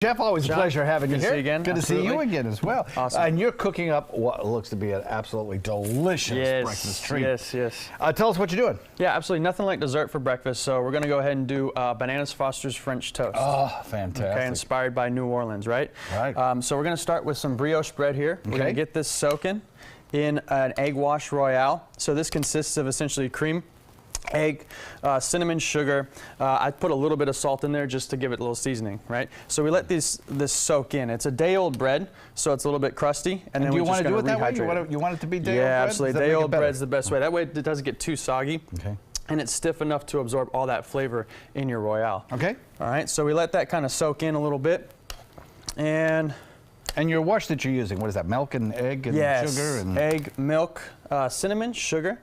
Jeff, always a pleasure having you here. Good to see you again. Good to see you again as well. Awesome. And you're cooking up what looks to be an absolutely delicious breakfast treat. Yes. Tell us what you're doing. Yeah, absolutely. Nothing like dessert for breakfast. So we're going to go ahead and do Bananas Foster's French toast. Oh, fantastic. Okay, inspired by New Orleans, right? Right. So we're going to start with some brioche bread here. We're going to get this soaking in an egg wash royale. So this consists of essentially cream, egg, cinnamon, sugar. I put a little bit of salt in there just to give it a little seasoning, right? So we let this soak in. It's a day-old bread, so it's a little bit crusty. And then do you want to do it that way? Rehydrate You want it to be day-old bread? Yeah, absolutely. Day-old bread's the best way. That way it doesn't get too soggy. Okay. And it's stiff enough to absorb all that flavor in your royale. Okay. All right, so we let that kind of soak in a little bit. And your wash that you're using, what is that, milk and egg and sugar? And egg, milk, cinnamon, sugar.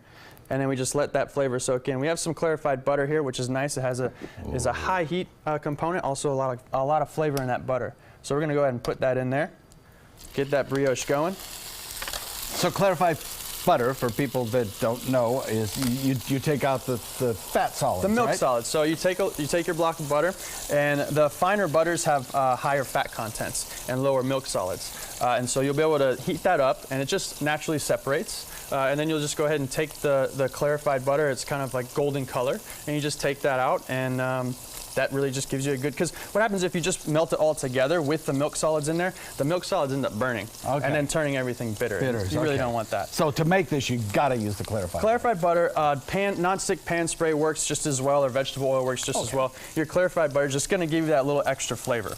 And then we just let that flavor soak in. We have some clarified butter here, which is nice. It has is a high heat component, also a lot of flavor in that butter. So we're going to go ahead and put that in there. Get that brioche going. So clarified butter, for people that don't know, is you take out the fat solids, the milk right? solids. So you take your block of butter, and the finer butters have higher fat contents and lower milk solids. And so you'll be able to heat that up, and it just naturally separates. And then you'll just go ahead and take the clarified butter. It's kind of like golden color, and you just take that out, and that really just gives you a good, because what happens if you just melt it all together with the milk solids in there, the milk solids end up burning and then turning everything bitter. You really don't want that. So to make this, you got to use the clarified butter. Non-stick pan spray works just as well, or vegetable oil works just as well. Your clarified butter is just going to give you that little extra flavor.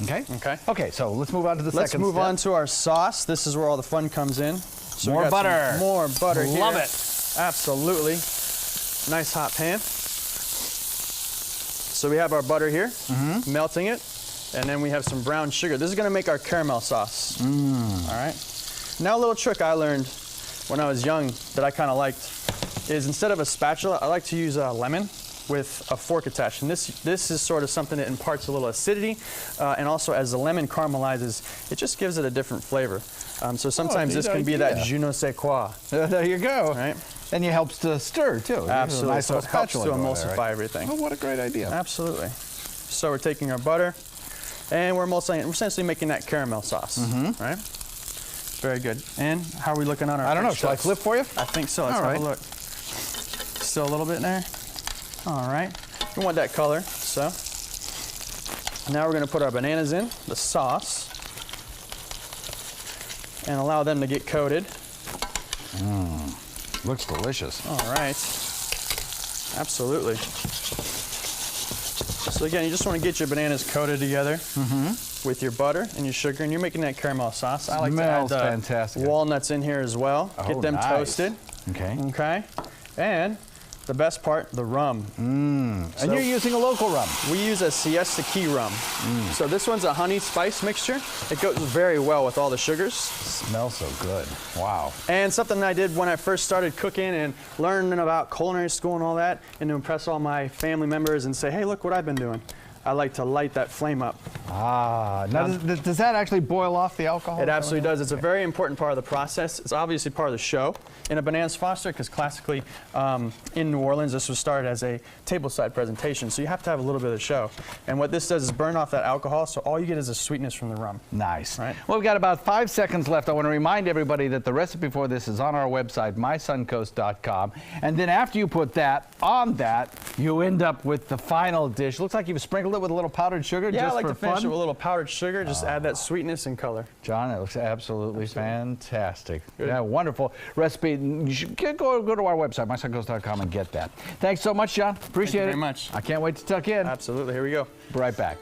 Okay, so let's move on to the second step. Let's move on to our sauce. This is where all the fun comes in. So more butter. More butter here. Love it. Absolutely. Nice hot pan. So we have our butter here, melting it, and then we have some brown sugar. This is going to make our caramel sauce. All right. Now a little trick I learned when I was young that I kind of liked is, instead of a spatula, I like to use a lemon with a fork attached. And this is sort of something that imparts a little acidity, and also as the lemon caramelizes, it just gives it a different flavor. So sometimes this can be that je ne sais quoi. There you go. Right? And it helps to stir, too. Absolutely. Nice, so it helps to emulsify everything. Oh, what a great idea. Absolutely. So we're taking our butter, and we're essentially making that caramel sauce. Right? Very good. And how are we looking on our I don't know. Shall I toast? flip for you? I think so. Let's have a look. Still a little bit in there. All right. We want that color. So now we're going to put our bananas in the sauce and allow them to get coated. Looks delicious. All right. Absolutely. So again, you just want to get your bananas coated together with your butter and your sugar, and you're making that caramel sauce. I like to add fantastic. walnuts in here as well. Get them toasted. Okay. And the best part, the rum. And you're using a local rum. We use a Siesta Key rum. So this one's a honey spice mixture. It goes very well with all the sugars. Smells so good. Wow. And something I did when I first started cooking and learning about culinary school and all that, and to impress all my family members and say, hey, look what I've been doing. I like to light that flame up. Now does that actually boil off the alcohol? It absolutely does. It's a very important part of the process. It's obviously part of the show in a Bananas Foster, because classically in New Orleans, this was started as a tableside presentation. So you have to have a little bit of the show. And what this does is burn off that alcohol, so all you get is a sweetness from the rum. Nice. Right? Well, we've got about 5 seconds left. I want to remind everybody that the recipe for this is on our website, mysuncoast.com. And then after you put that on that, you end up with the final dish. Looks like you've sprinkled it with a little powdered sugar just for fun. Yeah, I like to finish it with a little powdered sugar. Just add that sweetness and color. John, it looks absolutely fantastic. Good. Yeah, wonderful recipe. You should go to our website, mysuncoast.com, and get that. Thanks so much, John. Appreciate it. Thank you very much. I can't wait to tuck in. Absolutely. Here we go. Be right back.